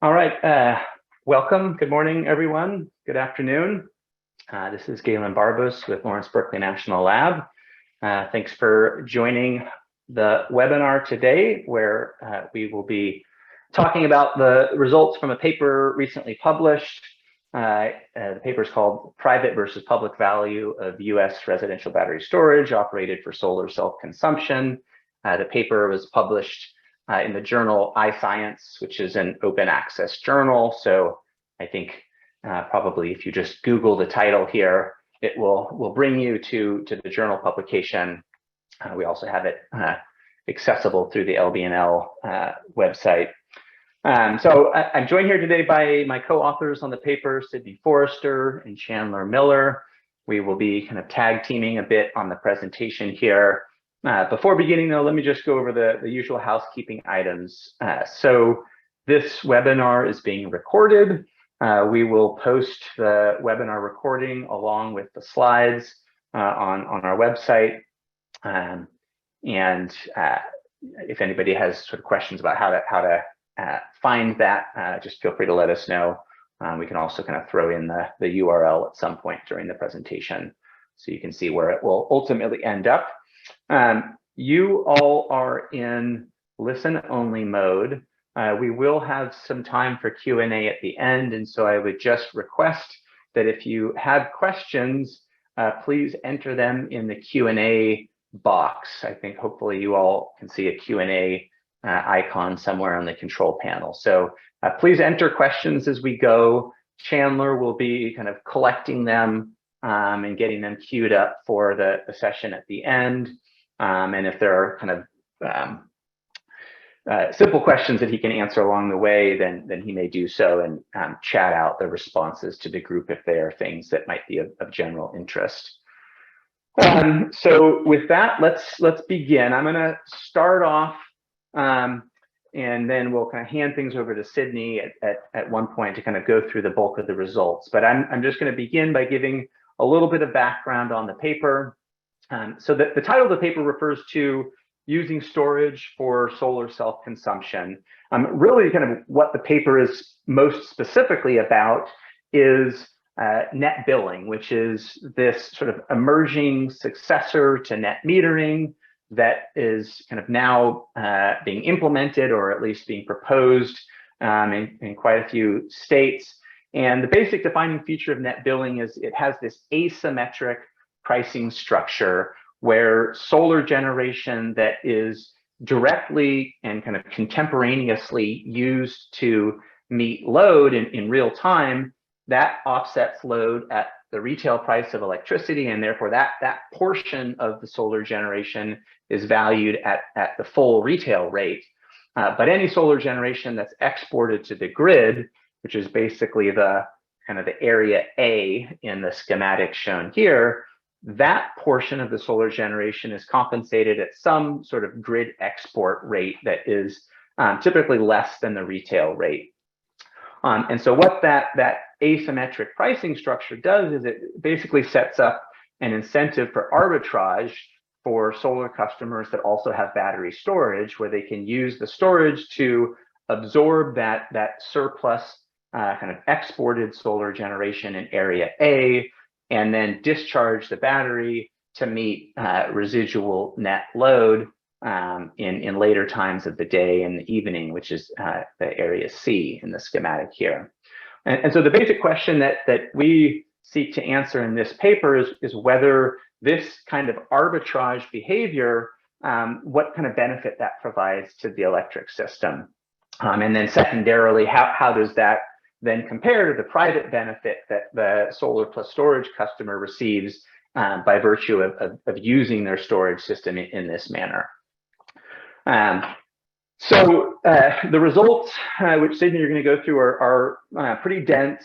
All right, welcome. Good morning, everyone. Good afternoon. This is Galen Barbos with Lawrence Berkeley National Lab. Thanks for joining the webinar today, where we will be talking about the results from a paper recently published. The paper is called Private versus Public Value of U.S. Residential Battery Storage Operated for Solar Self-Consumption. The paper was published in the journal iScience, which is an open access journal. So I think probably if you just Google the title here, it will bring you to the journal publication. We also have it accessible through the LBNL website. So I'm joined here today by my co-authors on the paper, Sydney Forrester and Chandler Miller. We will be kind of tag teaming a bit on the presentation here. Before beginning, though, let me just go over the usual housekeeping items. So this webinar is being recorded. We will post the webinar recording along with the slides on our website. And if anybody has sort of questions about how to find that, just feel free to let us know. We can also kind of throw in the URL at some point during the presentation, so you can see where it will ultimately end up. You all are in listen-only mode. We will have some time for Q&A at the end, and so I would just request that if you have questions, please enter them in the Q&A box. I think hopefully you all can see a Q&A icon somewhere on the control panel. So please enter questions as we go. Chandler will be kind of collecting them and getting them queued up for the session at the end. And if there are kind of simple questions that he can answer along the way, then he may do so and chat out the responses to the group if they are things that might be of general interest. So with that, let's begin. I'm going to start off, and then we'll kind of hand things over to Sydney at one point to kind of go through the bulk of the results. But I'm just going to begin by giving a little bit of background on the paper. So the title of the paper refers to using storage for solar self-consumption. Really kind of what the paper is most specifically about is net billing, which is this sort of emerging successor to net metering that is kind of now being implemented, or at least being proposed in quite a few states. And the basic defining feature of net billing is it has this asymmetric pricing structure where solar generation that is directly and kind of contemporaneously used to meet load in real time, that offsets load at the retail price of electricity, and therefore that portion of the solar generation is valued at the full retail rate. But any solar generation that's exported to the grid, which is basically the kind of the area A in the schematic shown here, that portion of the solar generation is compensated at some sort of grid export rate that is typically less than the retail rate. And so what that asymmetric pricing structure does is it basically sets up an incentive for arbitrage for solar customers that also have battery storage, where they can use the storage to absorb that surplus kind of exported solar generation in area A, and then discharge the battery to meet residual net load in later times of the day and the evening, which is the area C in the schematic here. And so the basic question that we seek to answer in this paper is whether this kind of arbitrage behavior, what kind of benefit that provides to the electric system. And then secondarily, how does that then compare to the private benefit that the solar plus storage customer receives by virtue of using their storage system in this manner. So the results, which Sydney you're going to go through, are pretty dense.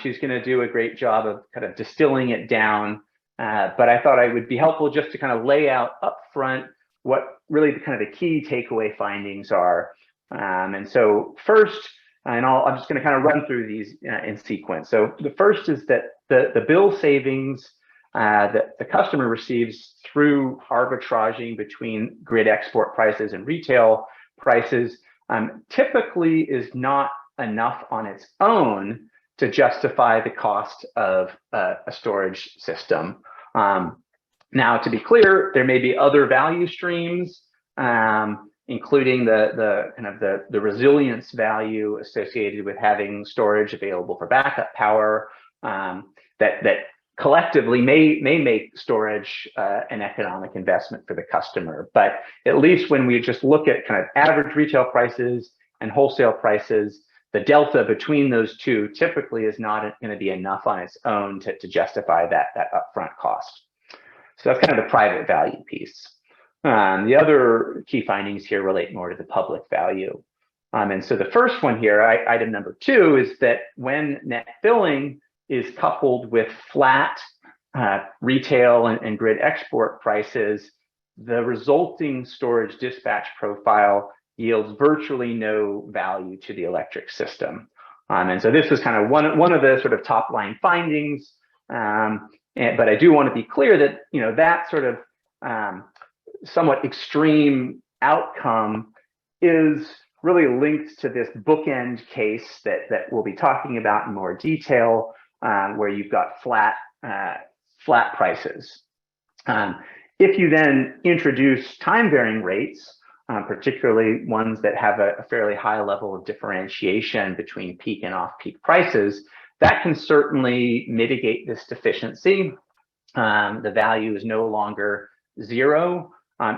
She's going to do a great job of kind of distilling it down. But I thought it would be helpful just to kind of lay out up front what really kind of the key takeaway findings are. And so first, and I'm just going to kind of run through these in sequence. So the first is that the bill savings that the customer receives through arbitraging between grid export prices and retail prices typically is not enough on its own to justify the cost of a storage system. Now, to be clear, there may be other value streams, including the resilience value associated with having storage available for backup power, that collectively may make storage an economic investment for the customer. But at least when we just look at kind of average retail prices and wholesale prices, the delta between those two typically is not going to be enough on its own to justify that upfront cost. So that's kind of the private value piece. The other key findings here relate more to the public value. And so the first one here, item number 2, is that when net billing is coupled with flat retail and grid export prices, the resulting storage dispatch profile yields virtually no value to the electric system. And so this is kind of one of the sort of top line findings. But I do want to be clear that, that sort of somewhat extreme outcome is really linked to this bookend case that we'll be talking about in more detail, where you've got flat prices. If you then introduce time varying rates, particularly ones that have a fairly high level of differentiation between peak and off-peak prices, that can certainly mitigate this deficiency. The value is no longer 0.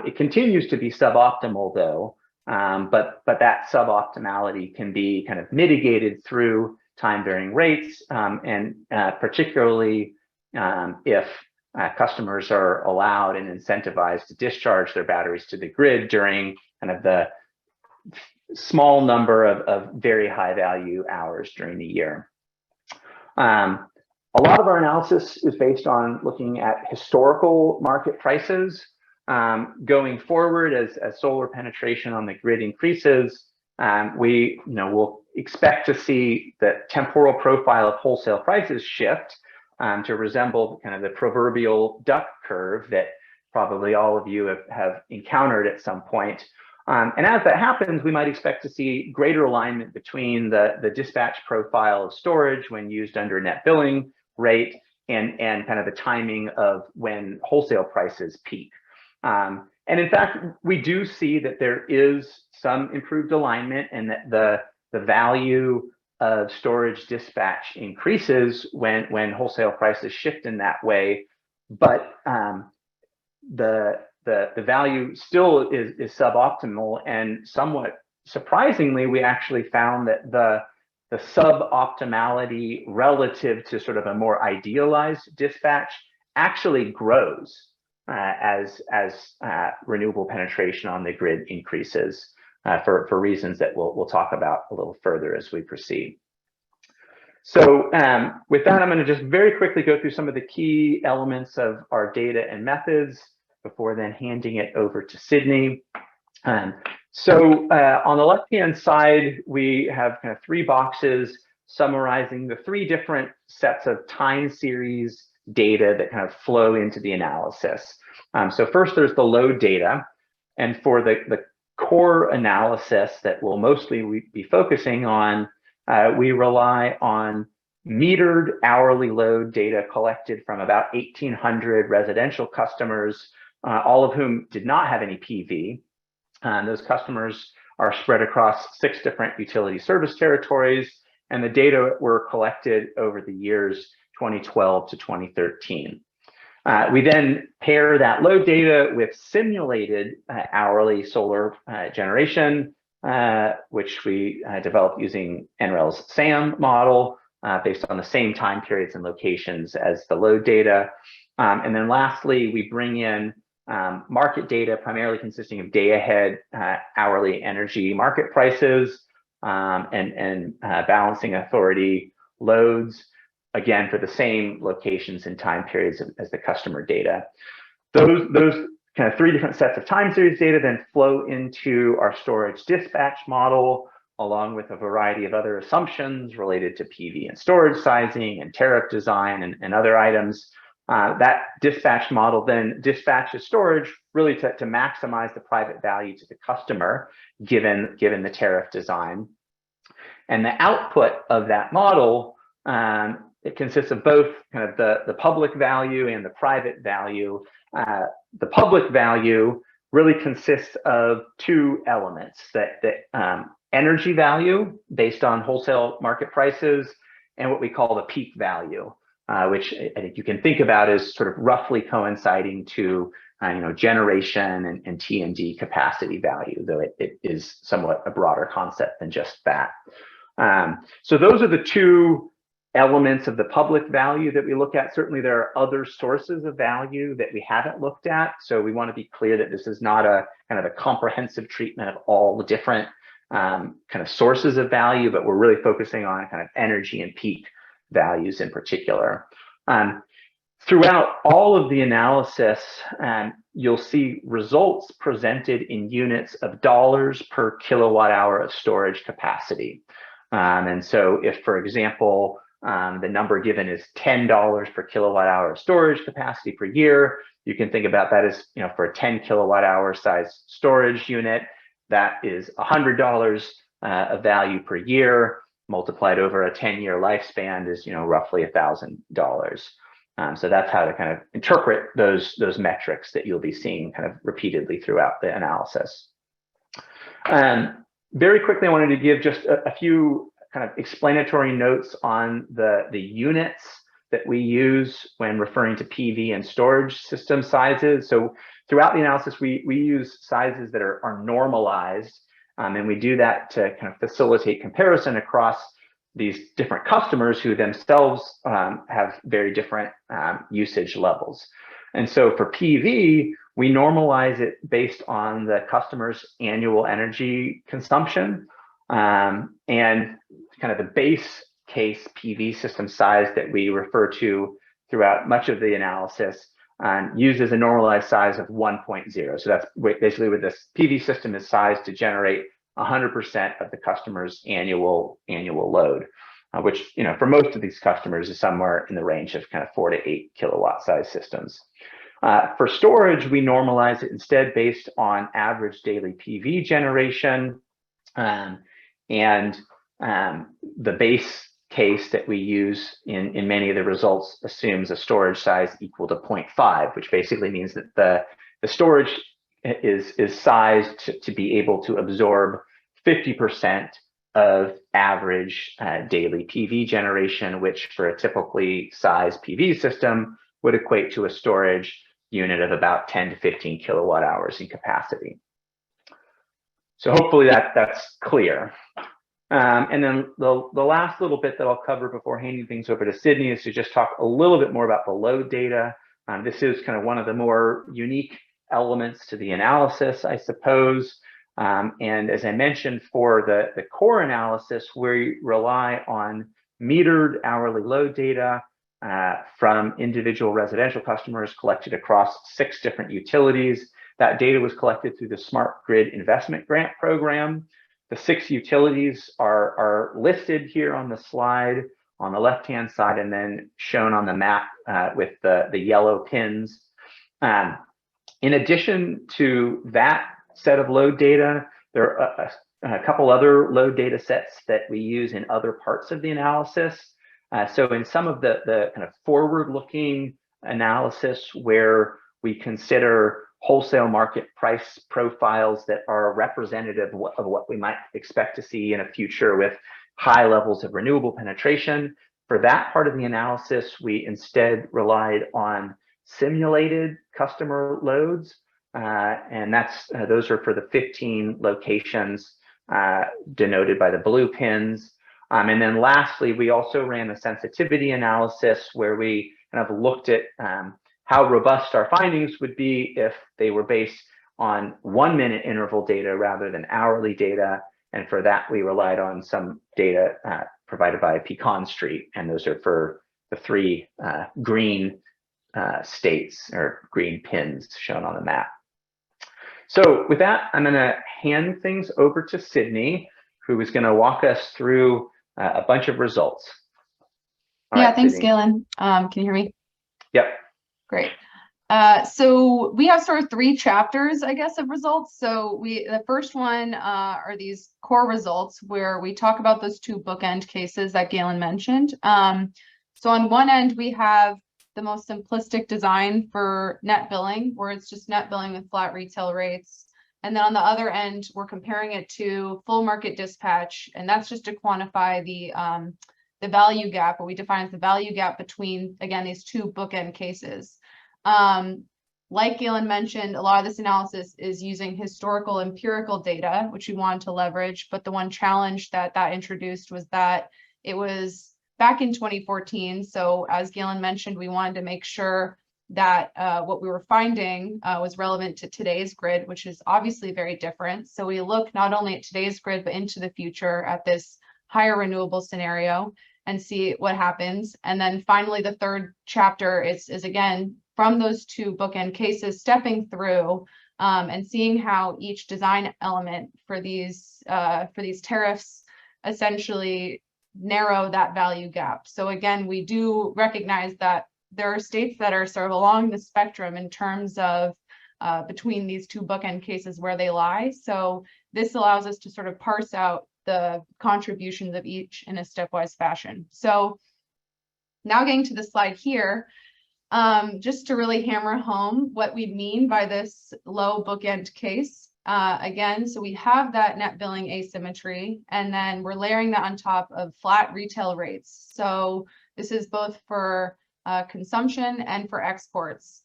It continues to be suboptimal though, but that suboptimality can be kind of mitigated through time varying rates, and particularly if customers are allowed and incentivized to discharge their batteries to the grid during kind of the small number of very high value hours during the year. A lot of our analysis is based on looking at historical market prices. Going forward, as solar penetration on the grid increases, we will expect to see the temporal profile of wholesale prices shift to resemble kind of the proverbial duck curve that probably all of you have encountered at some point. And as that happens, we might expect to see greater alignment between the dispatch profile of storage when used under net billing rate and kind of the timing of when wholesale prices peak. And in fact, we do see that there is some improved alignment and that the value of storage dispatch increases when wholesale prices shift in that way. But the value still is suboptimal, and somewhat surprisingly, we actually found that the suboptimality relative to sort of a more idealized dispatch actually grows as renewable penetration on the grid increases for reasons that we'll talk about a little further as we proceed. So with that, I'm going to just very quickly go through some of the key elements of our data and methods before then handing it over to Sydney. So on the left-hand side, we have kind of 3 boxes summarizing the 3 different sets of time series data that kind of flow into the analysis. So first, there's the load data. And for the core analysis that we'll mostly be focusing on, we rely on metered hourly load data collected from about 1,800 residential customers, all of whom did not have any PV. Those customers are spread across 6 different utility service territories, and the data were collected over the years 2012 to 2013. We then pair that load data with simulated hourly solar generation, which we developed using NREL's SAM model based on the same time periods and locations as the load data. And then lastly, we bring in market data primarily consisting of day-ahead hourly energy market prices and balancing authority loads, again, for the same locations and time periods as the customer data. Those kind of 3 different sets of time series data then flow into our storage dispatch model, along with a variety of other assumptions related to PV and storage sizing and tariff design and other items. That dispatch model then dispatches storage really to maximize the private value to the customer, given the tariff design. And the output of that model, it consists of both kind of the public value and the private value. The public value really consists of two elements: that energy value based on wholesale market prices, and what we call the peak value, which I think you can think about as sort of roughly coinciding to generation and T&D capacity value, though it is somewhat a broader concept than just that. So those are the two elements of the public value that we look at. Certainly there are other sources of value that we haven't looked at, so we want to be clear that this is not a kind of a comprehensive treatment of all the different kind of sources of value, but we're really focusing on kind of energy and peak values in particular. Throughout all of the analysis, you'll see results presented in units of dollars per kilowatt hour of storage capacity. And so if, for example, the number given is $10 per kilowatt hour of storage capacity per year, you can think about that as, for a 10 kilowatt hour size storage unit, that is $100 of value per year, multiplied over a 10-year lifespan is, roughly $1,000. So that's how to kind of interpret those metrics that you'll be seeing kind of repeatedly throughout the analysis. Very quickly, I wanted to give just a few kind of explanatory notes on the units that we use when referring to PV and storage system sizes. So throughout the analysis, we use sizes that are normalized, and we do that to kind of facilitate comparison across these different customers who themselves have very different usage levels. And so for PV, we normalize it based on the customer's annual energy consumption, and kind of the base case PV system size that we refer to throughout much of the analysis uses a normalized size of 1.0. So that's basically where this PV system is sized to generate 100% of the customer's annual load, which for most of these customers is somewhere in the range of kind of 4 to 8 kilowatt size systems. For storage, we normalize it instead based on average daily PV generation, and the base case that we use in many of the results assumes a storage size equal to 0.5, which basically means that the storage is sized to be able to absorb 50% of average daily PV generation, which for a typically sized PV system would equate to a storage unit of about 10 to 15 kilowatt hours in capacity. So hopefully that's clear. And then the last little bit that I'll cover before handing things over to Sydney is to just talk a little bit more about the load data. This is kind of one of the more unique elements to the analysis, I suppose. And as I mentioned, for the core analysis, we rely on metered hourly load data from individual residential customers collected across 6 different utilities. That data was collected through the Smart Grid Investment Grant Program. The 6 utilities are listed here on the slide on the left-hand side and then shown on the map with the yellow pins. In addition to that set of load data, there are a couple other load data sets that we use in other parts of the analysis. So in some of the kind of forward-looking analysis where we consider wholesale market price profiles that are representative of what we might expect to see in a future with high levels of renewable penetration, for that part of the analysis, we instead relied on simulated customer loads. And those are for the 15 locations denoted by the blue pins. And then lastly, we also ran a sensitivity analysis where we kind of looked at how robust our findings would be if they were based on 1-minute interval data rather than hourly data. And for that, we relied on some data provided by Pecan Street. And those are for the 3 green states or green pins shown on the map. So with that, I'm going to hand things over to Sydney, who is going to walk us through a bunch of results. All right, thanks, Galen. Can you hear me? Yep. Great. So we have sort of three chapters, I guess, of results. So the first one are these core results where we talk about those two bookend cases that Galen mentioned. So on one end, we have the most simplistic design for net billing, where it's just net billing with flat retail rates. And then on the other end, we're comparing it to full market dispatch, and that's just to quantify the value gap, what we define as the value gap between, again, these two bookend cases. Like Galen mentioned, a lot of this analysis is using historical empirical data, which we wanted to leverage. But the one challenge that introduced was that it was back in 2014. So as Galen mentioned, we wanted to make sure that what we were finding was relevant to today's grid, which is obviously very different. So we look not only at today's grid, but into the future at this higher renewable scenario and see what happens. And then finally, the third chapter is again, from those two bookend cases, stepping through and seeing how each design element for these tariffs essentially narrow that value gap. So again, we do recognize that there are states that are sort of along the spectrum in terms of between these two bookend cases where they lie. So this allows us to sort of parse out the contributions of each in a stepwise fashion. So now getting to the slide here, just to really hammer home what we mean by this low bookend case. Again, so we have that net billing asymmetry, and then we're layering that on top of flat retail rates. So this is both for consumption and for exports.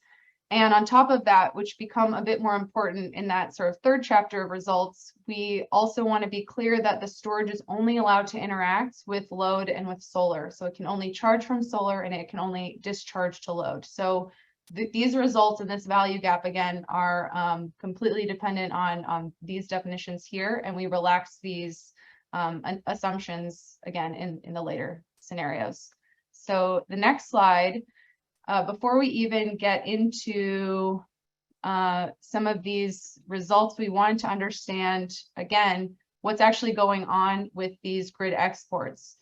And on top of that, which become a bit more important in that sort of third chapter of results, we also want to be clear that the storage is only allowed to interact with load and with solar. So it can only charge from solar and it can only discharge to load. So these results in this value gap, again, are completely dependent on these definitions here. And we relax these assumptions, again, in the later scenarios. So the next slide, before we even get into some of these results, we wanted to understand, again, what's actually going on with these grid exports.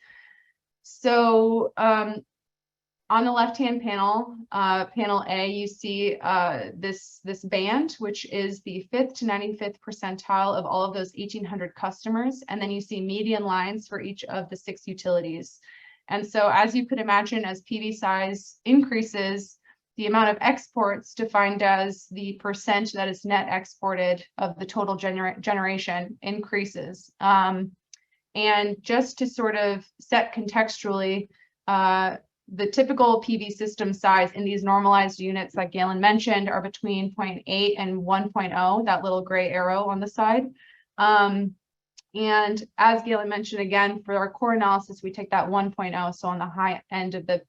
So on the left-hand panel, panel A, you see this band, which is the 5th to 95th percentile of all of those 1,800 customers. And then you see median lines for each of the 6 utilities. And so as you could imagine, as PV size increases, the amount of exports defined as the percent that is net exported of the total generation increases. And just to sort of set contextually, the typical PV system size in these normalized units that Galen mentioned are between 0.8 and 1.0, that little gray arrow on the side. And as Galen mentioned, again, for our core analysis, we take that 1.0, so on the high end of the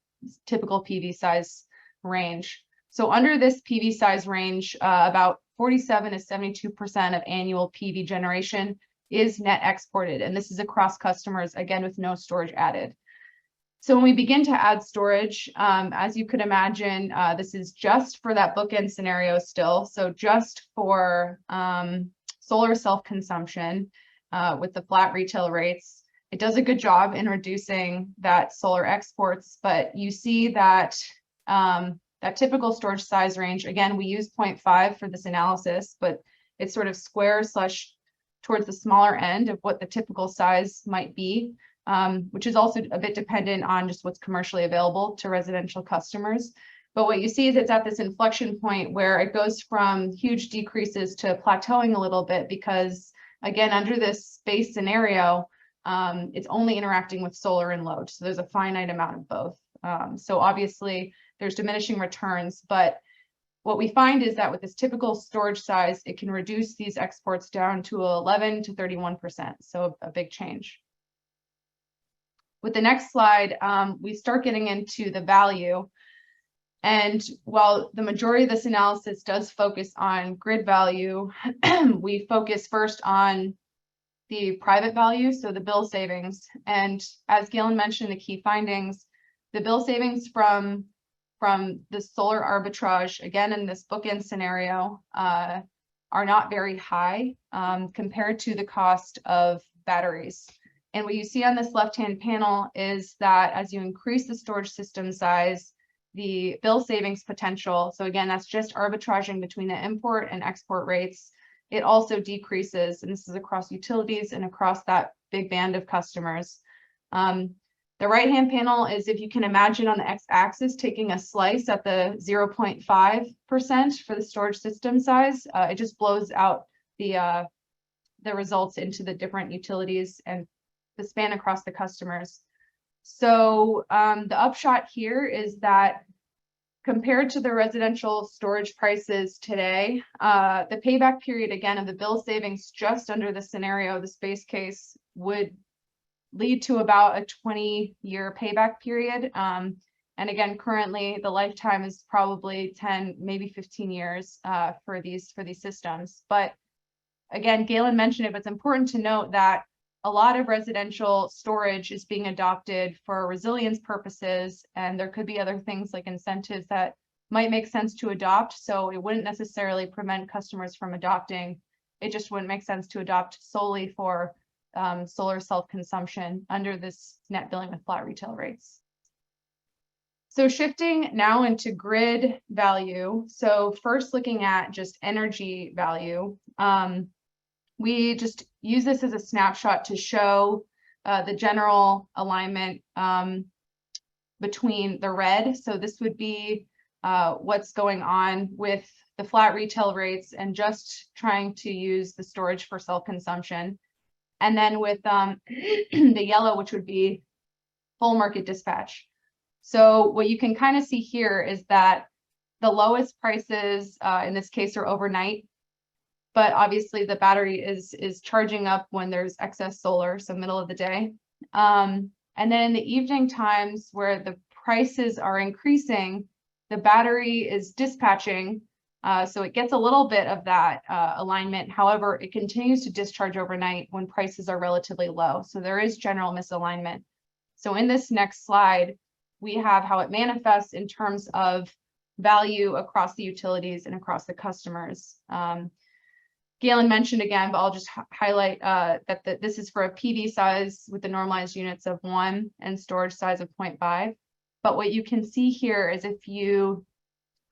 typical PV size range. So under this PV size range, about 47 to 72% of annual PV generation is net exported. And this is across customers, again, with no storage added. So when we begin to add storage, as you could imagine, this is just for that bookend scenario still. So just for solar self-consumption, with the flat retail rates, it does a good job in reducing that solar exports, but you see that that typical storage size range, again, we use 0.5 for this analysis, but it's sort of square / towards the smaller end of what the typical size might be, which is also a bit dependent on just what's commercially available to residential customers. But what you see is it's at this inflection point where it goes from huge decreases to plateauing a little bit because, again, under this base scenario, it's only interacting with solar and load. So there's a finite amount of both. So obviously there's diminishing returns, but what we find is that with this typical storage size, it can reduce these exports down to 11 to 31%. So a big change. With the next slide, we start getting into the value. And while the majority of this analysis does focus on grid value, we focus first on the private value, so the bill savings. And as Galen mentioned, the key findings, the bill savings from the solar arbitrage, again, in this bookend scenario, are not very high compared to the cost of batteries. And what you see on this left-hand panel is that as you increase the storage system size, the bill savings potential. So again, that's just arbitraging between the import and export rates. It also decreases, and this is across utilities and across that big band of customers. The right-hand panel is, if you can imagine, on the x-axis, taking a slice at the 0.5% for the storage system size. It just blows out the results into the different utilities and the span across the customers. So the upshot here is that compared to the residential storage prices today, the payback period, again, of the bill savings just under the scenario, the space case, would lead to about a 20-year payback period. And again, currently the lifetime is probably 10, maybe 15 years for these systems. But again, Galen mentioned it, but it's important to note that a lot of residential storage is being adopted for resilience purposes, and there could be other things like incentives that might make sense to adopt. So it wouldn't necessarily prevent customers from adopting. It just wouldn't make sense to adopt solely for solar self-consumption under this net billing with flat retail rates. So shifting now into grid value. So first looking at just energy value, we just use this as a snapshot to show the general alignment between the red. So this would be what's going on with the flat retail rates and just trying to use the storage for self-consumption. And then with the yellow, which would be full market dispatch. So what you can kind of see here is that the lowest prices in this case are overnight, but obviously the battery is charging up when there's excess solar, so middle of the day. And then in the evening times where the prices are increasing, the battery is dispatching. So it gets a little bit of that alignment. However, it continues to discharge overnight when prices are relatively low. So there is general misalignment. So in this next slide, we have how it manifests in terms of value across the utilities and across the customers. Galen mentioned again, but I'll just highlight that this is for a PV size with the normalized units of 1 and storage size of 0.5. But what you can see here is, if you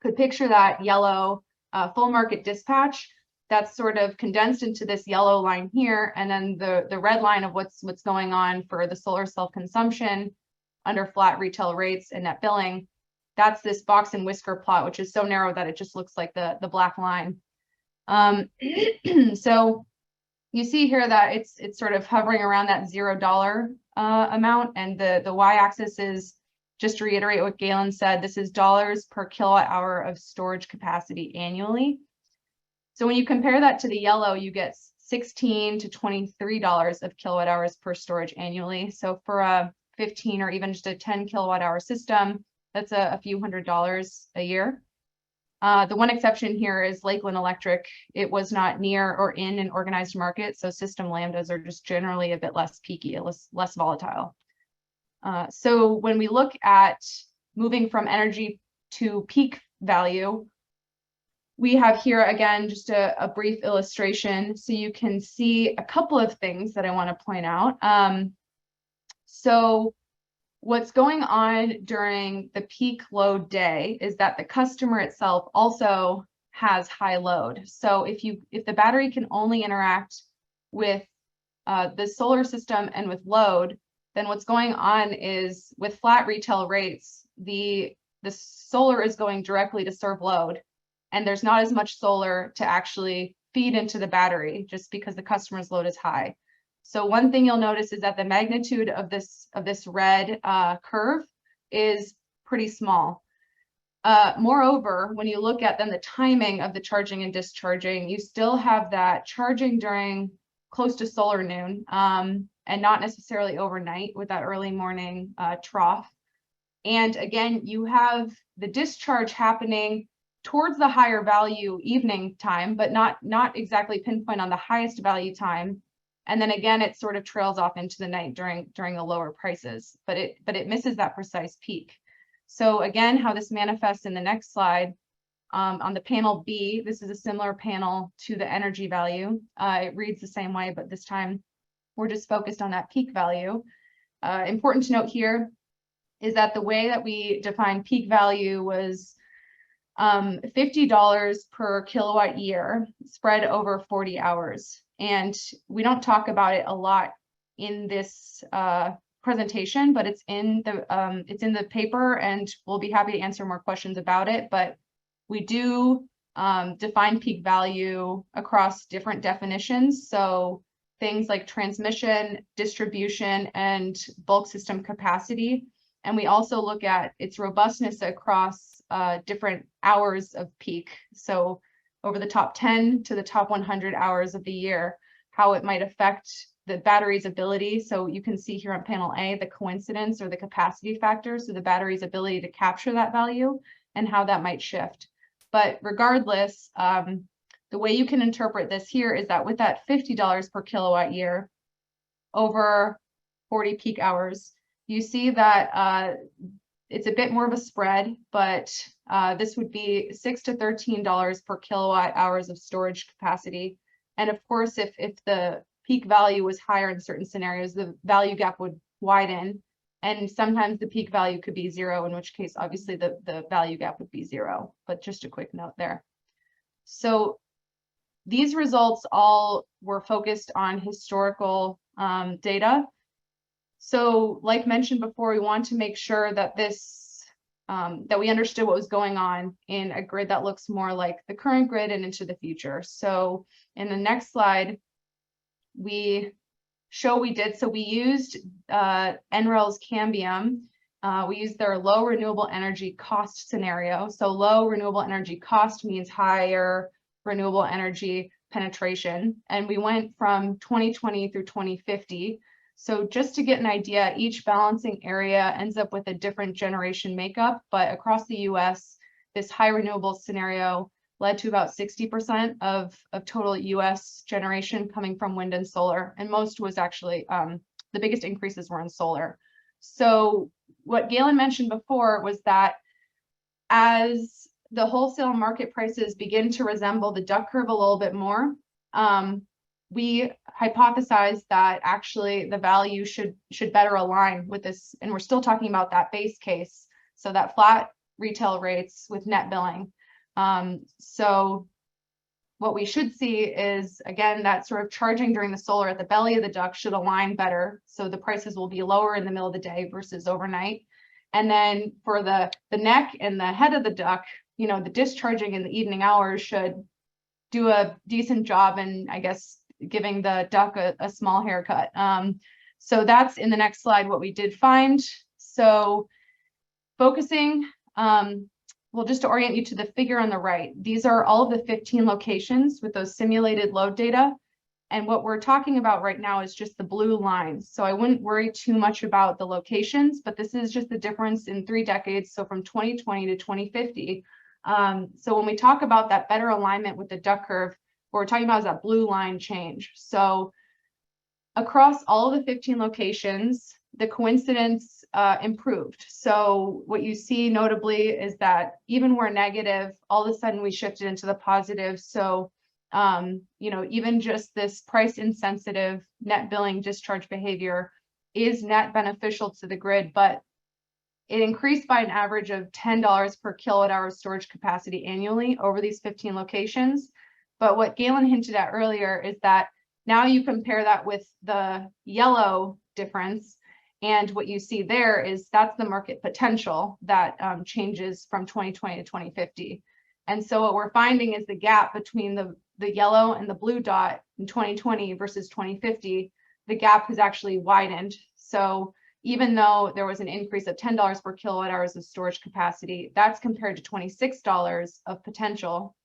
could picture that yellow full market dispatch, that's sort of condensed into this yellow line here, and then the red line of what's going on for the solar self-consumption under flat retail rates and net billing. That's this box and whisker plot, which is so narrow that it just looks like the black line. So you see here that it's sort of hovering around that $0 amount, and the y-axis is, just to reiterate what Galen said, this is dollars per kilowatt hour of storage capacity annually. So when you compare that to the yellow, you get $16 to $23 of kilowatt hours per storage annually. So for a 15 or even just a 10 kilowatt hour system, that's a few $100s a year. The one exception here is Lakeland Electric. It was not near or in an organized market, so system lambdas are just generally a bit less peaky, less volatile. So when we look at moving from energy to peak value, we have here again just a brief illustration so you can see a couple of things that I want to point out. So what's going on during the peak load day is that the customer itself also has high load. So if the battery can only interact with the solar system and with load, then what's going on is with flat retail rates, the solar is going directly to serve load, and there's not as much solar to actually feed into the battery just because the customer's load is high. So one thing you'll notice is that the magnitude of this red curve is pretty small. Moreover, when you look at then the timing of the charging and discharging, you still have that charging during close to solar noon, and not necessarily overnight with that early morning trough. And again, you have the discharge happening towards the higher value evening time, but not exactly pinpoint on the highest value time. And then again, it sort of trails off into the night during the lower prices, but it misses that precise peak. So again, how this manifests in the next slide, on the panel B, this is a similar panel to the energy value. It reads the same way, but this time we're just focused on that peak value. Important to note here, is that the way that we define peak value was $50 per kilowatt year spread over 40 hours. And we don't talk about it a lot in this presentation, but it's in the paper, and we'll be happy to answer more questions about it. But we do define peak value across different definitions. So things like transmission, distribution, and bulk system capacity. And we also look at its robustness across different hours of peak. So over the top 10 to the top 100 hours of the year, how it might affect the battery's ability. So you can see here on panel A, the coincidence or the capacity factor. So the battery's ability to capture that value and how that might shift. But regardless, the way you can interpret this here is that with that $50 per kilowatt year over 40 peak hours, you see that it's a bit more of a spread, but this would be $6 to $13 per kilowatt hours of storage capacity. And of course, if the peak value was higher in certain scenarios, the value gap would widen. And sometimes the peak value could be zero, in which case, obviously, the value gap would be zero. But just a quick note there. So these results all were focused on historical data. So like mentioned before, we want to make sure that that we understood what was going on in a grid that looks more like the current grid and into the future. So in the next slide, we show we did. So we used NREL's Cambium. We used their low renewable energy cost scenario. So low renewable energy cost means higher renewable energy penetration. And we went from 2020 through 2050. So just to get an idea, each balancing area ends up with a different generation makeup, but across the US, this high renewable scenario led to about 60% of total US generation coming from wind and solar. And most was actually, the biggest increases were in solar. So what Galen mentioned before was that as the wholesale market prices begin to resemble the duck curve a little bit more, we hypothesized that actually the value should better align with this. And we're still talking about that base case. So that flat retail rates with net billing. So what we should see is, again, that sort of charging during the solar at the belly of the duck should align better. So the prices will be lower in the middle of the day versus overnight. And then for the neck and the head of the duck, you know, the discharging in the evening hours should do a decent job in, I guess, giving the duck a small haircut. So that's in the next slide what we did find. So focusing, well, just to orient you to the figure on the right, these are all of the 15 locations with those simulated load data. And what we're talking about right now is just the blue lines. So I wouldn't worry too much about the locations, but this is just the difference in 3 decades. So from 2020 to 2050. So when we talk about that better alignment with the duck curve, what we're talking about is that blue line change. So across all of the 15 locations, the coincidence improved. So what you see notably is that even where negative, all of a sudden we shifted into the positive. So, you know, even just this price insensitive net billing discharge behavior is net beneficial to the grid, but it increased by an average of $10 per kilowatt hour storage capacity annually over these 15 locations. But what Galen hinted at earlier is that now you compare that with the yellow difference, and what you see there is that's the market potential that changes from 2020 to 2050. And so what we're finding is the gap between the yellow and the blue dot in 2020 versus 2050, the gap has actually widened. So even though there was an increase of $10 per kilowatt hours of storage capacity, that's compared to $26 of potential.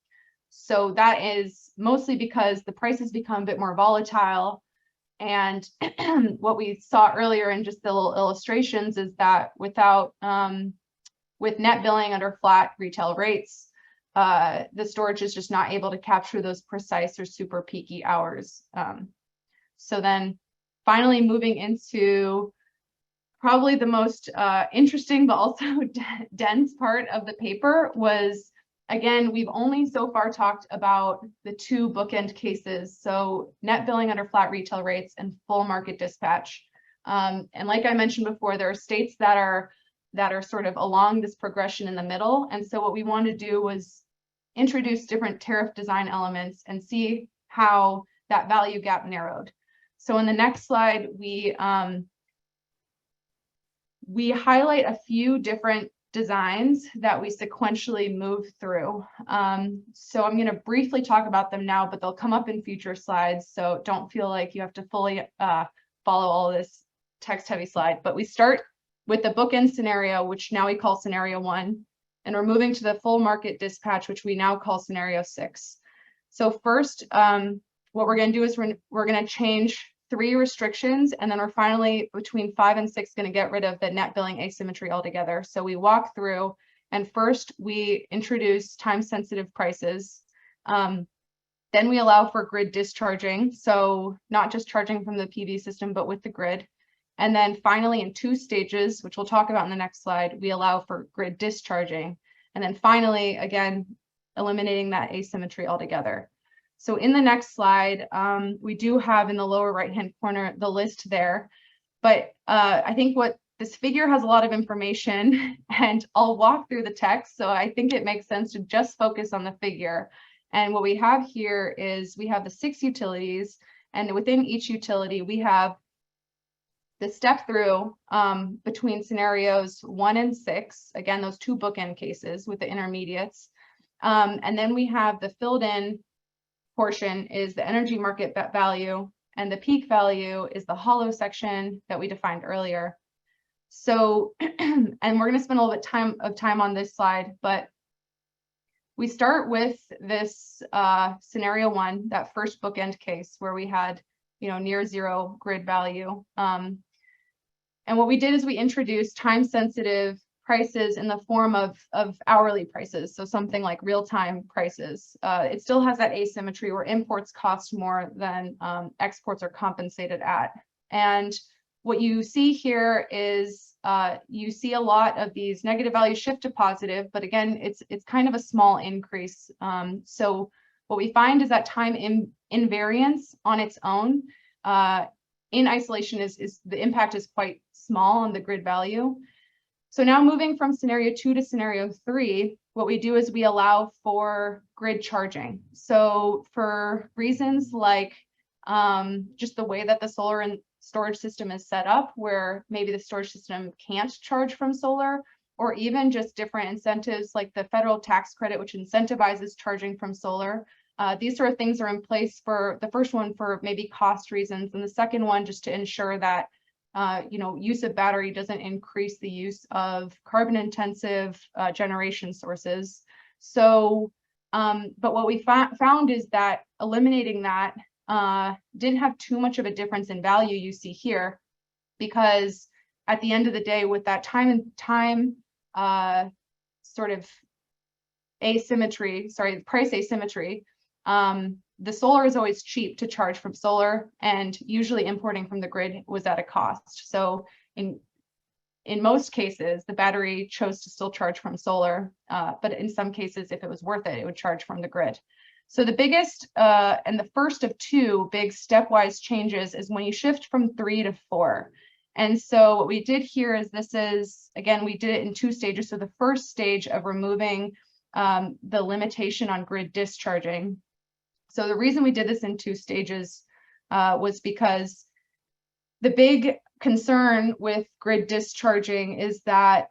So that is mostly because the prices become a bit more volatile. And what we saw earlier in just the little illustrations is that without, with net billing under flat retail rates, the storage is just not able to capture those precise or super peaky hours. So then finally moving into probably the most interesting, but also dense part of the paper was, again, we've only so far talked about the 2 bookend cases. So net billing under flat retail rates and full market dispatch. And like I mentioned before, there are states that that are sort of along this progression in the middle. And so what we wanted to do was introduce different tariff design elements and see how that value gap narrowed. So in the next slide, we highlight a few different designs that we sequentially move through. So I'm going to briefly talk about them now, but they'll come up in future slides. So don't feel like you have to fully follow all of this text heavy slide. But we start with the bookend scenario, which now we call scenario 1. And we're moving to the full market dispatch, which we now call scenario 6. So first, what we're going to do is we're going to change 3 restrictions, and then we're finally between 5 and 6 going to get rid of the net billing asymmetry altogether. So we walk through, and first we introduce time-sensitive prices. Then we allow for grid discharging, so not just charging from the PV system, but with the grid. And then finally, in 2 stages, which we'll talk about in the next slide, we allow for grid discharging. And then finally, again, eliminating that asymmetry altogether. So in the next slide, we do have in the lower right-hand corner the list there. But I think what this figure has a lot of information, and I'll walk through the text. So I think it makes sense to just focus on the figure. And what we have here is we have the 6 utilities, and within each utility, we have the step through between scenarios 1 and 6, again, those 2 bookend cases with the intermediates. And then we have the filled in portion is the energy market value, and the peak value is the hollow section that we defined earlier. So, and we're going to spend a little bit of time on this slide, but we start with this scenario 1, that first bookend case where we had, near 0 grid value. And what we did is we introduced time-sensitive prices in the form of hourly prices, so something like real-time prices. It still has that asymmetry where imports cost more than exports are compensated at. And what you see here is you see a lot of these negative values shift to positive, but again, it's kind of a small increase. So what we find is that time invariance on its own in isolation is the impact is quite small on the grid value. So now moving from scenario 2 to scenario 3, what we do is we allow for grid charging. So for reasons like just the way that the solar and storage system is set up, where maybe the storage system can't charge from solar, or even just different incentives like the federal tax credit, which incentivizes charging from solar. These sort of things are in place for the first one for maybe cost reasons, and the second one just to ensure that use of battery doesn't increase the use of carbon intensive generation sources. So, but what we found is that eliminating that didn't have too much of a difference in value you see here, because at the end of the day, with that time sort of asymmetry, price asymmetry, the solar is always cheap to charge from solar, and usually importing from the grid was at a cost. So in most cases, the battery chose to still charge from solar, but in some cases, if it was worth it, it would charge from the grid. So the biggest and the first of 2 big stepwise changes is when you shift from 3 to 4. And so what we did here is again, we did it in 2 stages. So the first stage of removing the limitation on grid discharging. So the reason we did this in 2 stages was because the big concern with grid discharging is that,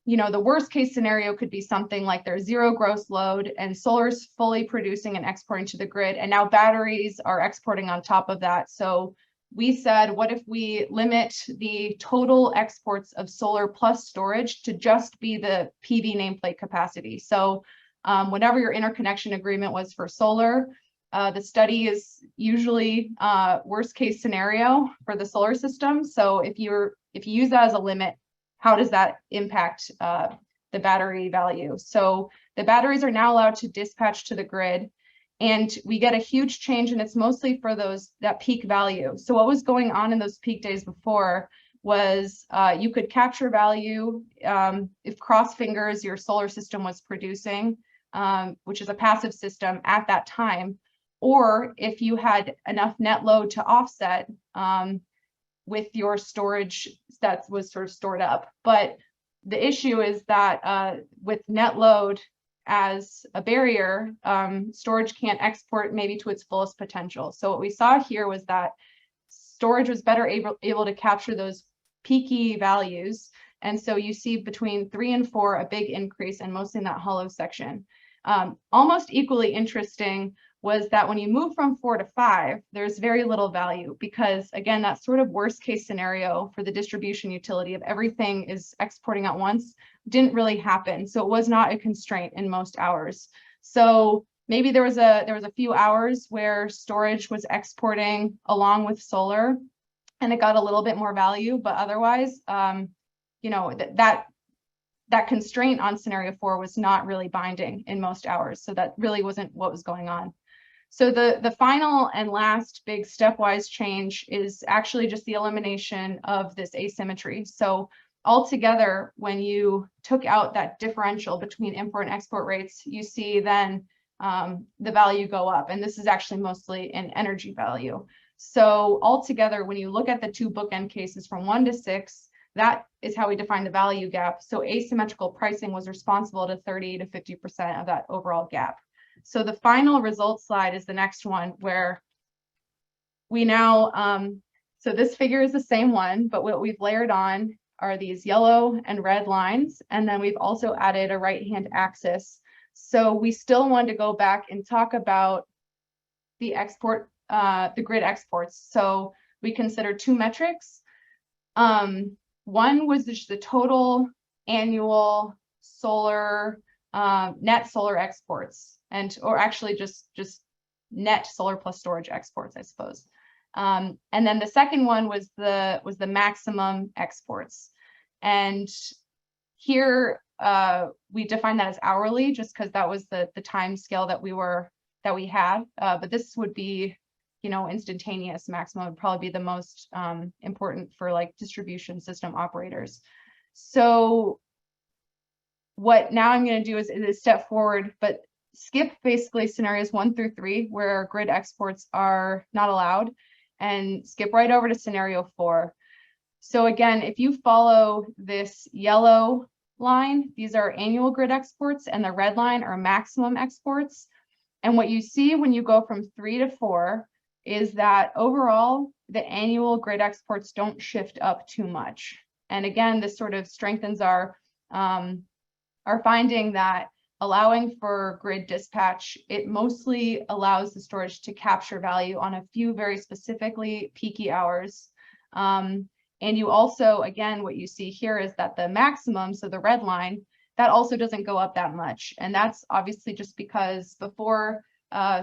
the worst case scenario could be something like there's 0 gross load and solar's fully producing and exporting to the grid, and now batteries are exporting on top of that. So we said, what if we limit the total exports of solar plus storage to just be the PV nameplate capacity? So whatever your interconnection agreement was for solar, the study is usually worst case scenario for the solar system. So if you use that as a limit, how does that impact the battery value? So the batteries are now allowed to dispatch to the grid, and we get a huge change, and it's mostly for that peak value. So what was going on in those peak days before was you could capture value if cross fingers your solar system was producing, which is a passive system at that time, or if you had enough net load to offset with your storage that was sort of stored up. But the issue is that with net load as a barrier, storage can't export maybe to its fullest potential. So what we saw here was that storage was better able to capture those peaky values. And so you see between 3 and 4, a big increase, and mostly in that hollow section. Almost equally interesting was that when you move from 4 to 5, there's very little value, because again, that sort of worst case scenario for the distribution utility of everything is exporting at once didn't really happen. So it was not a constraint in most hours. So maybe there was a few hours where storage was exporting along with solar and it got a little bit more value, but otherwise, you know, that constraint on scenario 4 was not really binding in most hours. So that really wasn't what was going on. So the final and last big stepwise change is actually just the elimination of this asymmetry. So altogether, when you took out that differential between import and export rates, you see then the value go up. And this is actually mostly an energy value. So altogether, when you look at the two bookend cases from 1 to 6, that is how we define the value gap. So asymmetrical pricing was responsible to 30 to 50% of that overall gap. So the final results slide is the next one, where we now, so this figure is the same one, but what we've layered on are these yellow and red lines. And then we've also added a right-hand axis. So we still want to go back and talk about the export, the grid exports. So we consider two metrics. One was just the total annual solar, net solar exports, or actually just net solar plus storage exports, I suppose. And then the second one was the maximum exports. And here we define that as hourly, just because that was the time scale that we had. But this would be, you know, instantaneous maximum would probably be the most important for like distribution system operators. So what now I'm going to do is a step forward, but skip basically scenarios 1 through 3 where grid exports are not allowed, and skip right over to scenario 4. So again, if you follow this yellow line, these are annual grid exports, and the red line are maximum exports. And what you see when you go from 3 to 4 is that overall, the annual grid exports don't shift up too much. And again, this sort of strengthens our finding that allowing for grid dispatch, it mostly allows the storage to capture value on a few very specifically peaky hours. And you also, again, what you see here is that the maximum, so the red line, that also doesn't go up that much. And that's obviously just because before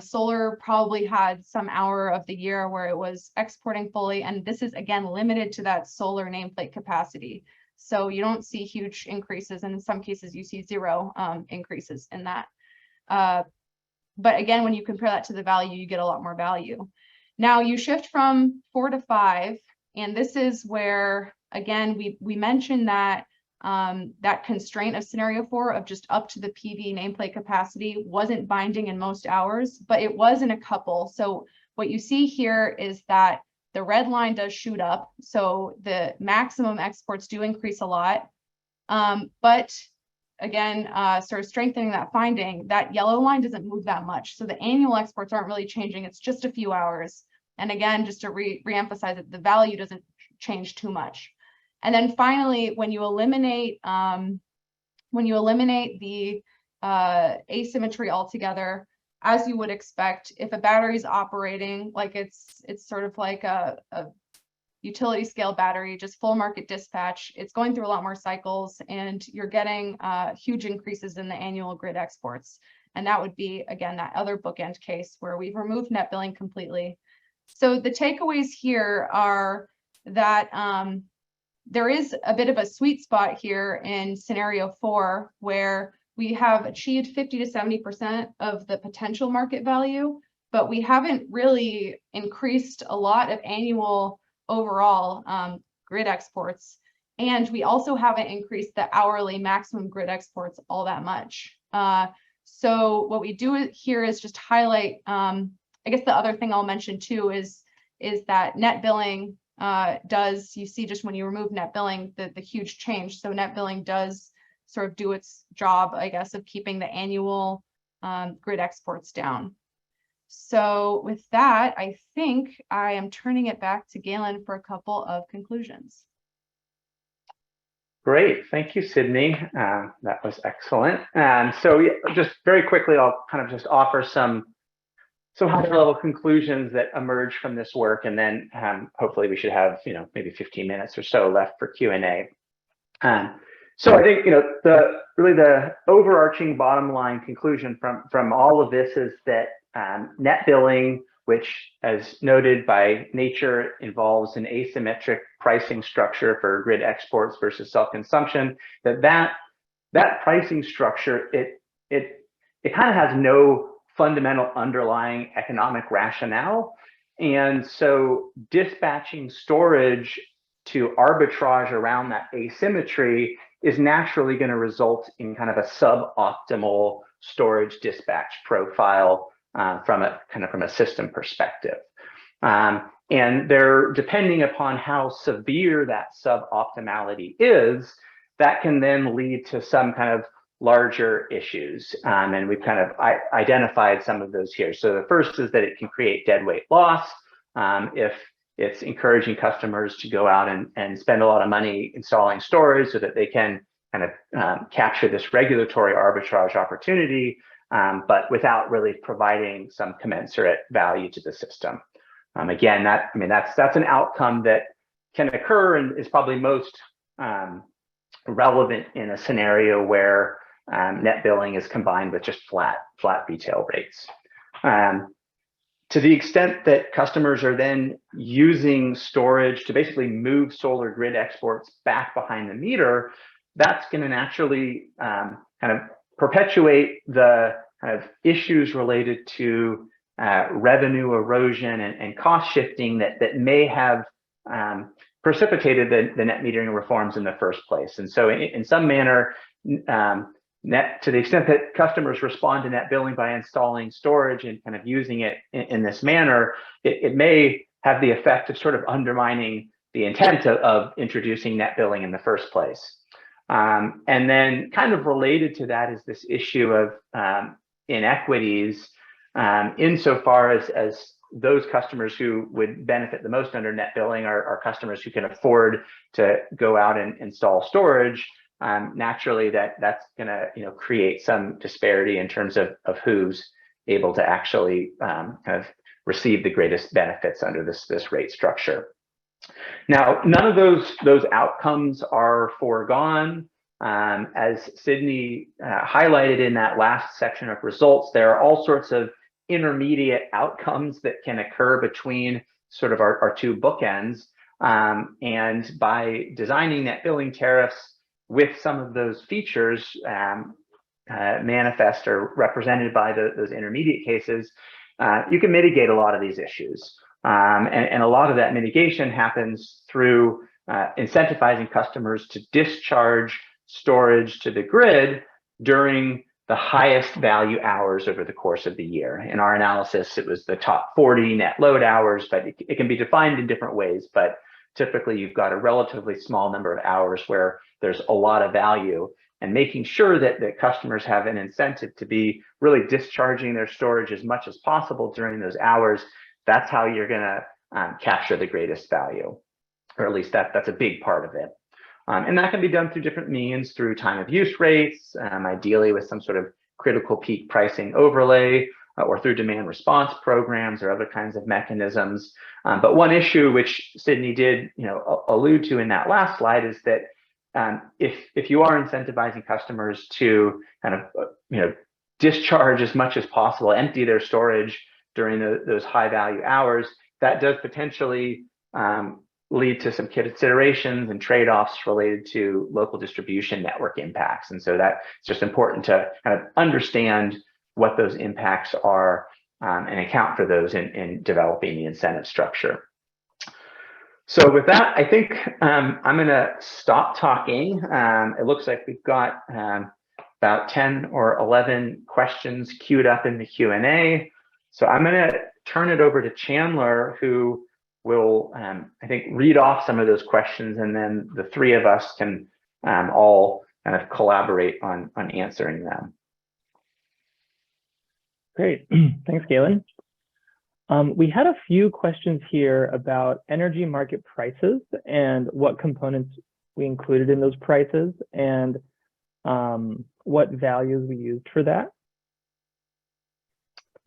solar probably had some hour of the year where it was exporting fully. And this is, again, limited to that solar nameplate capacity. So you don't see huge increases, and in some cases you see 0 increases in that. But again, when you compare that to the value, you get a lot more value. Now you shift from 4 to 5, and this is where, again, we mentioned that that constraint of scenario 4 of just up to the PV nameplate capacity wasn't binding in most hours, but it was in a couple. So what you see here is that the red line does shoot up. So the maximum exports do increase a lot. But again, sort of strengthening that finding, that yellow line doesn't move that much. So the annual exports aren't really changing. It's just a few hours. And again, just to re-emphasize that the value doesn't change too much. And then finally, when you eliminate the asymmetry altogether, as you would expect, if a battery is operating like it's sort of like a utility scale battery, just full market dispatch, it's going through a lot more cycles, and you're getting huge increases in the annual grid exports. And that would be, again, that other bookend case where we've removed net billing completely. So the takeaways here are that there is a bit of a sweet spot here in scenario 4, where we have achieved 50 to 70% of the potential market value, but we haven't really increased a lot of annual overall grid exports. And we also haven't increased the hourly maximum grid exports all that much. So what we do here is just highlight, I guess the other thing I'll mention too is that net billing you see just when you remove net billing, the huge change. So net billing does sort of do its job, I guess, of keeping the annual grid exports down. So with that, I think I am turning it back to Galen for a couple of conclusions. Great, thank you, Sydney. That was excellent. So yeah, just very quickly, I'll kind of just offer some high-level conclusions that emerge from this work, and then hopefully we should have maybe 15 minutes or so left for Q&A. So I think the overarching bottom line conclusion from all of this is that net billing, which, as noted by nature, involves an asymmetric pricing structure for grid exports versus self-consumption, that pricing structure, it kind of has no fundamental underlying economic rationale. And so dispatching storage to arbitrage around that asymmetry is naturally going to result in kind of a suboptimal storage dispatch profile from a system perspective. And they're, depending upon how severe that suboptimality is, that can then lead to some kind of larger issues. And we've kind of identified some of those here. So the first is that it can create deadweight loss if it's encouraging customers to go out and spend a lot of money installing storage so that they can kind of capture this regulatory arbitrage opportunity, but without really providing some commensurate value to the system. Again, that's an outcome that can occur and is probably most relevant in a scenario where net billing is combined with just flat retail rates. To the extent that customers are then using storage to basically move solar grid exports back behind the meter, that's going to naturally kind of perpetuate the kind of issues related to revenue erosion and cost shifting that may have precipitated the net metering reforms in the first place. And so in some manner, to the extent that customers respond to net billing by installing storage and kind of using it in this manner, it may have the effect of sort of undermining the intent of introducing net billing in the first place. And then kind of related to that is this issue of inequities insofar as those customers who would benefit the most under net billing are customers who can afford to go out and install storage. Naturally, that's going to create some disparity in terms of who's able to actually kind of receive the greatest benefits under this rate structure. Now, none of those outcomes are foregone. As Sydney highlighted in that last section of results, there are all sorts of intermediate outcomes that can occur between sort of our two bookends. And by designing net billing tariffs with some of those features manifest or represented by those intermediate cases, you can mitigate a lot of these issues. And a lot of that mitigation happens through incentivizing customers to discharge storage to the grid during the highest value hours over the course of the year. In our analysis, it was the top 40 net load hours, but it can be defined in different ways. But typically, you've got a relatively small number of hours where there's a lot of value, and making sure that customers have an incentive to be really discharging their storage as much as possible during those hours. That's how you're going to capture the greatest value, or at least that's a big part of it. And that can be done through different means, through time of use rates, ideally with some sort of critical peak pricing overlay, or through demand response programs or other kinds of mechanisms. But one issue which Sydney did allude to in that last slide is that if you are incentivizing customers to kind of discharge as much as possible, empty their storage during those high value hours, that does potentially lead to some considerations and trade-offs related to local distribution network impacts. And so that's just important to kind of understand what those impacts are and account for those in developing the incentive structure. So with that, I think I'm going to stop talking. It looks like we've got about 10 or 11 questions queued up in the Q&A. So I'm going to turn it over to Chandler, who we'll, I think, read off some of those questions, and then the three of us can all kind of collaborate on answering them. Great, thanks, Galen. We had a few questions here about energy market prices and what components we included in those prices, and what values we used for that.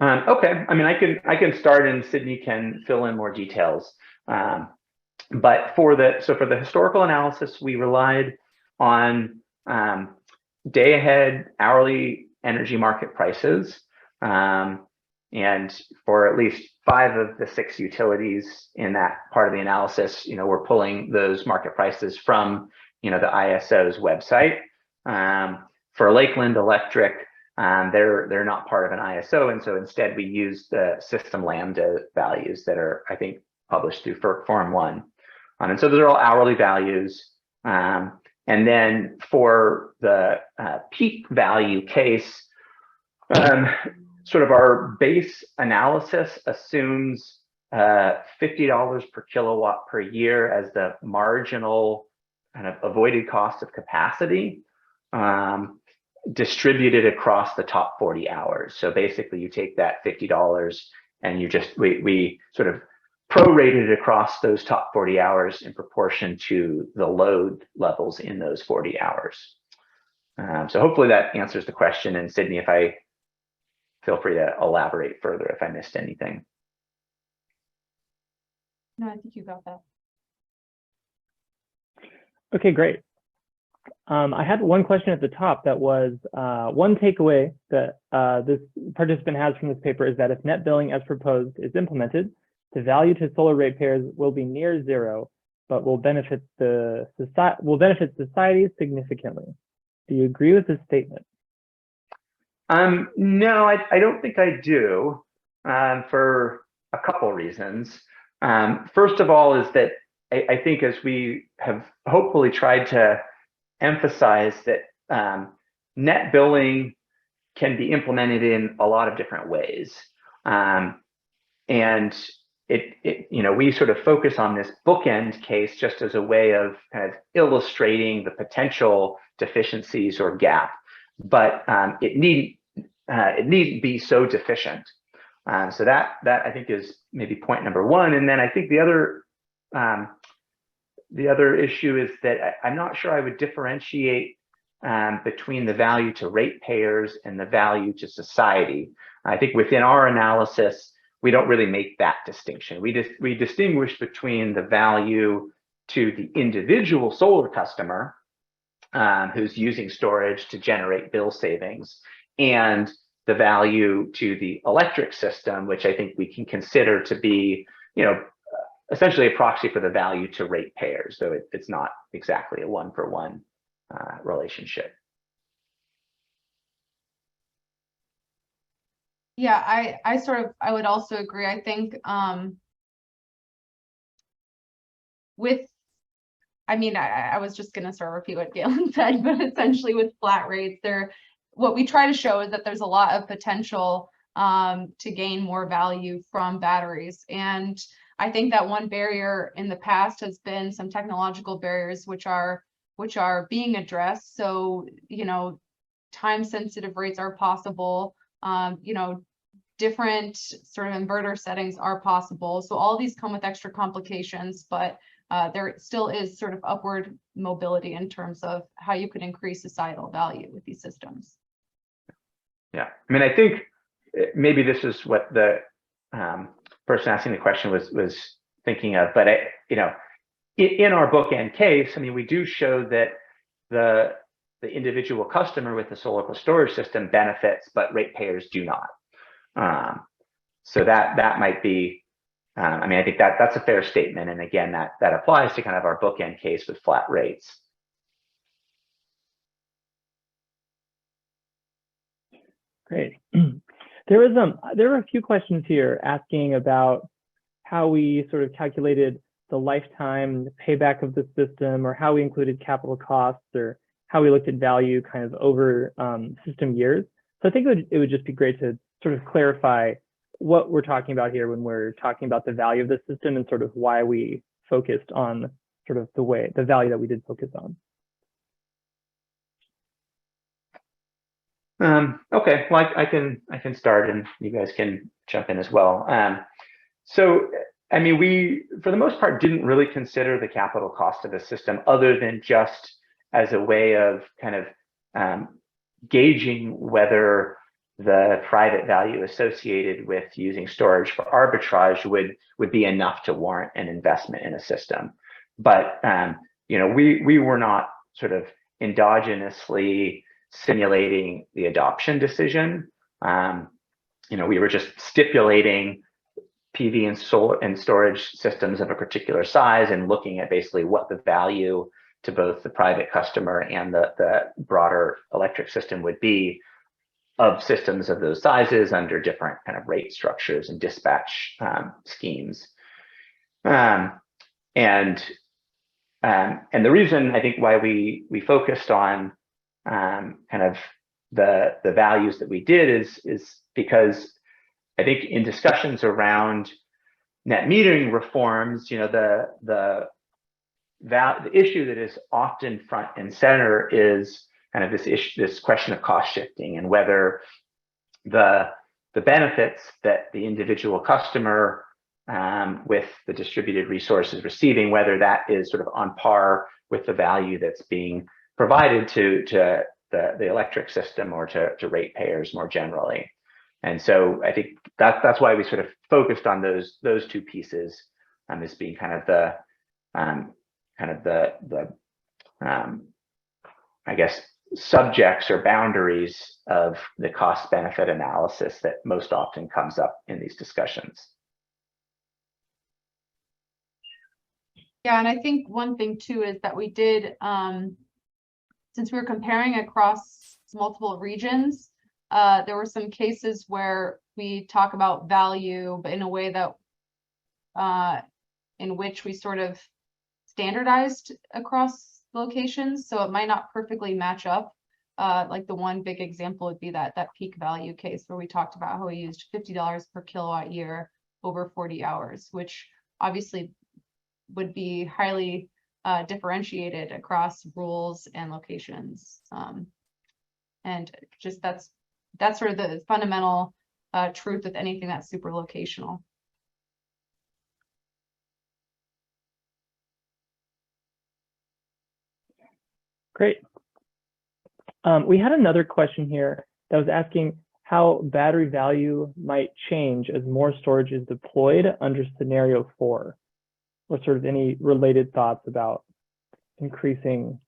Okay, I mean, I can start, and Sydney can fill in more details. But for the historical analysis, we relied on day ahead hourly energy market prices. And for at least 5 of the 6 utilities in that part of the analysis, we're pulling those market prices from, the ISO's website. For Lakeland Electric, they're not part of an ISO, and so instead we use the system lambda values that are, I think, published through Form 1. And so those are all hourly values. And then for the peak value case, sort of our base analysis assumes $50 per kilowatt per year as the marginal kind of avoided cost of capacity, distributed across the top 40 hours. So basically you take that $50 and we sort of prorated it across those top 40 hours in proportion to the load levels in those 40 hours. So hopefully that answers the question. And Sydney, feel free to elaborate further if I missed anything. No, I think you got that. Okay, great. I had one question at the top that was one takeaway that this participant has from this paper is that if net billing as proposed is implemented, the value to solar ratepayers will be near zero, but will benefit society significantly. Do you agree with this statement? No, I don't think I do, for a couple reasons. First of all is that I think, as we have hopefully tried to emphasize, that net billing can be implemented in a lot of different ways. And we sort of focus on this bookend case just as a way of kind of illustrating the potential deficiencies or gap, but it needn't be so deficient. So that I think is maybe point number one. And then I think the other issue is that I'm not sure I would differentiate between the value to ratepayers and the value to society. I think within our analysis, we don't really make that distinction. We distinguish between the value to the individual solar customer who's using storage to generate bill savings, and the value to the electric system, which I think we can consider to be, essentially a proxy for the value to ratepayers. So it's not exactly a one-for-one relationship. Yeah, I would also agree. I think I was just going to sort of repeat what Galen said, but essentially with flat rates, what we try to show is that there's a lot of potential to gain more value from batteries. And I think that one barrier in the past has been some technological barriers which are being addressed. So, time sensitive rates are possible. Different sort of inverter settings are possible. So all these come with extra complications, but there still is sort of upward mobility in terms of how you could increase societal value with these systems. Yeah, I mean, I think maybe this is what the person asking the question was thinking of, but in our bookend case, I mean, we do show that the individual customer with the solar plus storage system benefits, but ratepayers do not. So that might be, I mean, I think that's a fair statement. And again, that applies to kind of our bookend case with flat rates. Great. There were a few questions here asking about how we sort of calculated the lifetime payback of the system, or how we included capital costs, or how we looked at value kind of over system years. So I think it would just be great to sort of clarify what we're talking about here when we're talking about the value of the system and sort of why we focused on sort of the value that we did focus on. Okay, well, I can start and you guys can jump in as well. So, I mean, we, for the most part, didn't really consider the capital cost of the system other than just as a way of kind of gauging whether the private value associated with using storage for arbitrage would be enough to warrant an investment in a system. But, you know, we were not sort of endogenously simulating the adoption decision. You know, we were just stipulating PV and solar and storage systems of a particular size and looking at basically what the value to both the private customer and the broader electric system would be of systems of those sizes under different kind of rate structures and dispatch schemes. And the reason I think why we focused on kind of the values that we did is because I think in discussions around net metering reforms, you know, the issue that is often front and center is kind of this question of cost shifting and whether the benefits that the individual customer with the distributed resources receiving, whether that is sort of on par with the value that's being provided to the electric system or to ratepayers more generally. And so I think that's why we sort of focused on those two pieces as being kind of the I guess subjects or boundaries of the cost benefit analysis that most often comes up in these discussions. Yeah, and I think one thing too is that we did, since we were comparing across multiple regions, there were some cases where we talk about value, but in a way that in which we sort of standardized across locations, so it might not perfectly match up. Like the one big example would be that peak value case where we talked about how we used $50 per kilowatt year over 40 hours, which obviously would be highly differentiated across rules and locations. And just that's sort of the fundamental truth with anything that's super locational. Great. We had another question here that was asking how battery value might change as more storage is deployed under scenario 4, or sort of any related thoughts about increasing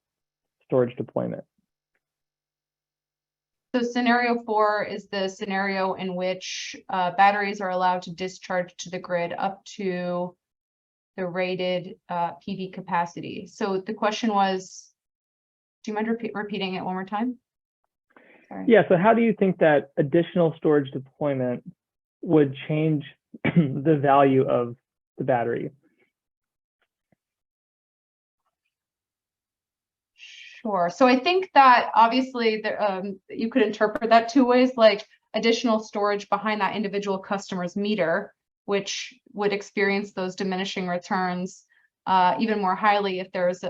storage deployment. So scenario 4 is the scenario in which batteries are allowed to discharge to the grid up to the rated PV capacity. So the question was, do you mind repeating it one more time? Sorry. Yeah, so how do you think that additional storage deployment would change the value of the battery? Sure. So I think that obviously you could interpret that two ways, like additional storage behind that individual customer's meter, which would experience those diminishing returns even more highly if there's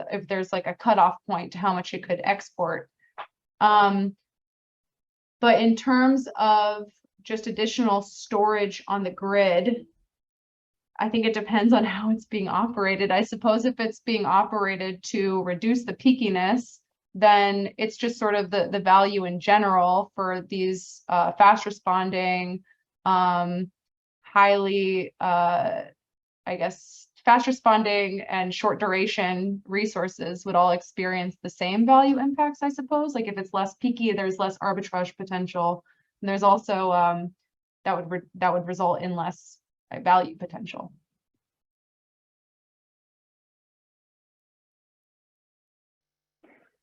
like a cutoff point to how much it could export. But in terms of just additional storage on the grid, I think it depends on how it's being operated. I suppose if it's being operated to reduce the peakiness, then it's just sort of the value in general for these fast responding, highly, I guess, fast responding and short duration resources would all experience the same value impacts, I suppose. Like if it's less peaky, there's less arbitrage potential. And there's also that would result in less value potential.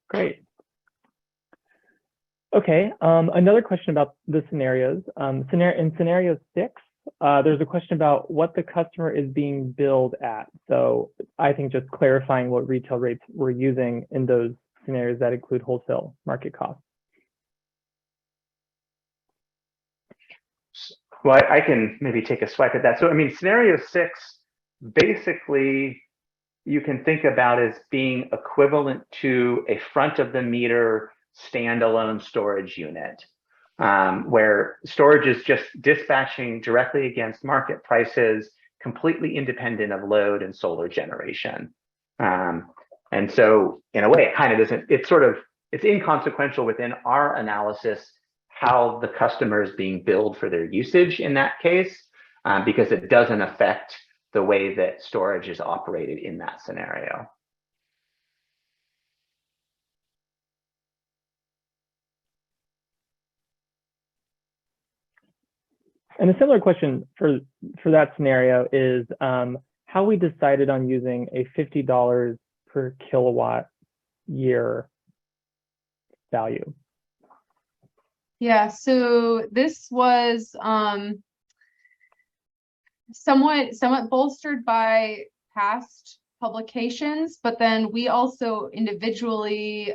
Great. Okay, another question about the scenarios. In scenario 6, there's a question about what the customer is being billed at. So I think just clarifying what retail rates we're using in those scenarios that include wholesale market costs. Well, I can maybe take a swipe at that. So, I mean, scenario 6, basically, you can think about as being equivalent to a front of the meter standalone storage unit, where storage is just dispatching directly against market prices, completely independent of load and solar generation. And so in a way, it kind of isn't, it's inconsequential within our analysis how the customer is being billed for their usage in that case, because it doesn't affect the way that storage is operated in that scenario. And a similar question for that scenario is how we decided on using a $50 per kilowatt year value. Yeah, so this was somewhat bolstered by past publications, but then we also individually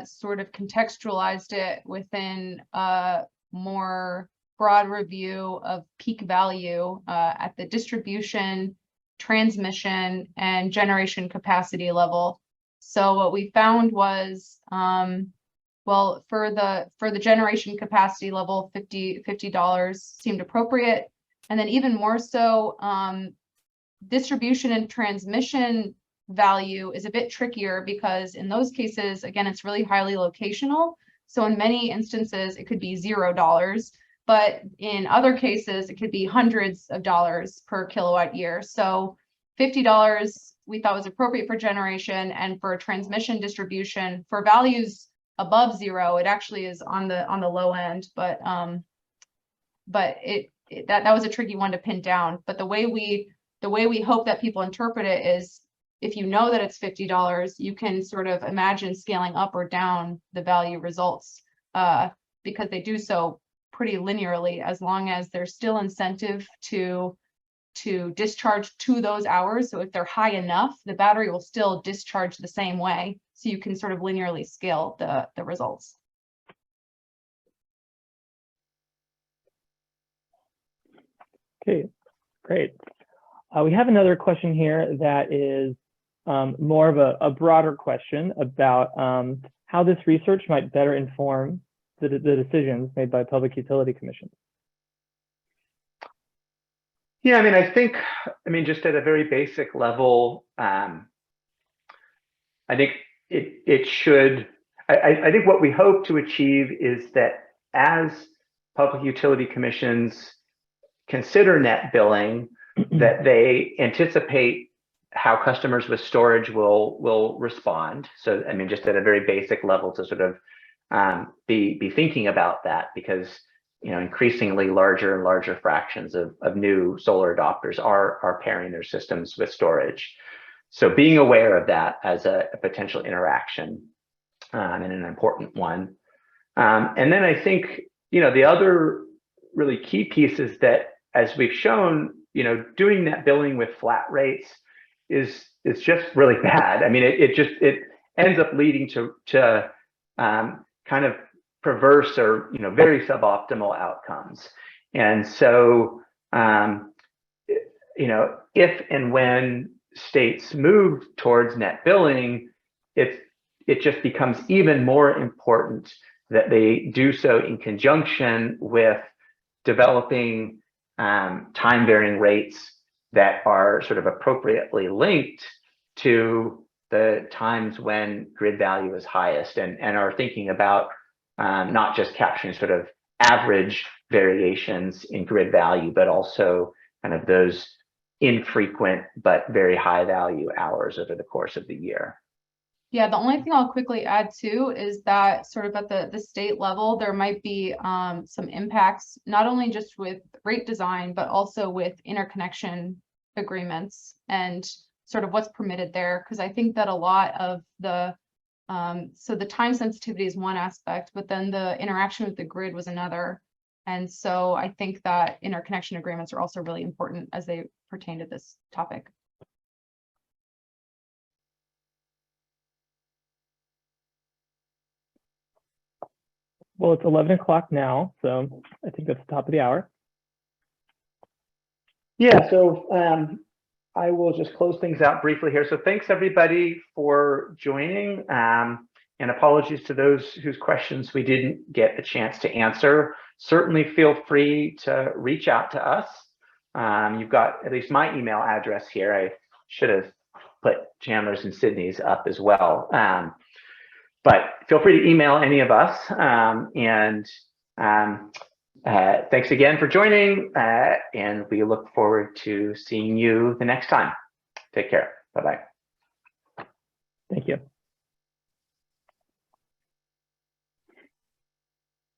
sort of contextualized it within a more broad review of peak value at the distribution, transmission, and generation capacity level. So what we found was, well, for the generation capacity level, $50 seemed appropriate. And then even more so, distribution and transmission value is a bit trickier because in those cases, again, it's really highly locational. So in many instances, it could be $0, but in other cases, it could be hundreds of dollars per kilowatt year. So $50 we thought was appropriate for generation, and for transmission distribution for values above 0, it actually is on the low end, but that was a tricky one to pin down. But the way we hope that people interpret it is, if you know that it's $50, you can sort of imagine scaling up or down the value results, because they do so pretty linearly, as long as there's still incentive to discharge to those hours. So if they're high enough, the battery will still discharge the same way. So you can sort of linearly scale the results. Okay, great. We have another question here that is more of a broader question about how this research might better inform the decisions made by public utility commissions. Yeah, I mean, I mean, just at a very basic level, I think it should, I think what we hope to achieve is that as public utility commissions consider net billing, that they anticipate how customers with storage will respond. So, I mean, just at a very basic level to sort of be thinking about that, because increasingly larger and larger fractions of new solar adopters are pairing their systems with storage. So being aware of that as a potential interaction and an important one. And then I think, the other really key piece is that, as we've shown, doing net billing with flat rates is just really bad. I mean, it ends up leading to kind of perverse or very suboptimal outcomes. And so if and when states move towards net billing, it just becomes even more important that they do so in conjunction with developing time varying rates that are sort of appropriately linked to the times when grid value is highest, and are thinking about not just capturing sort of average variations in grid value, but also kind of those infrequent but very high value hours over the course of the year. Yeah, the only thing I'll quickly add too is that sort of at the state level, there might be some impacts, not only just with rate design, but also with interconnection agreements and sort of what's permitted there. Because I think that a lot of so the time sensitivity is one aspect, but then the interaction with the grid was another. And so I think that interconnection agreements are also really important as they pertain to this topic. Well, it's 11 o'clock now, so I think that's the top of the hour. Yeah, so I will just close things out briefly here. So thanks everybody for joining, and apologies to those whose questions we didn't get a chance to answer. Certainly feel free to reach out to us. You've got at least my email address here. I should have put Chandler's and Sydney's up as well. But feel free to email any of us. Thanks again for joining, and we look forward to seeing you the next time. Take care. Bye-bye. Thank you.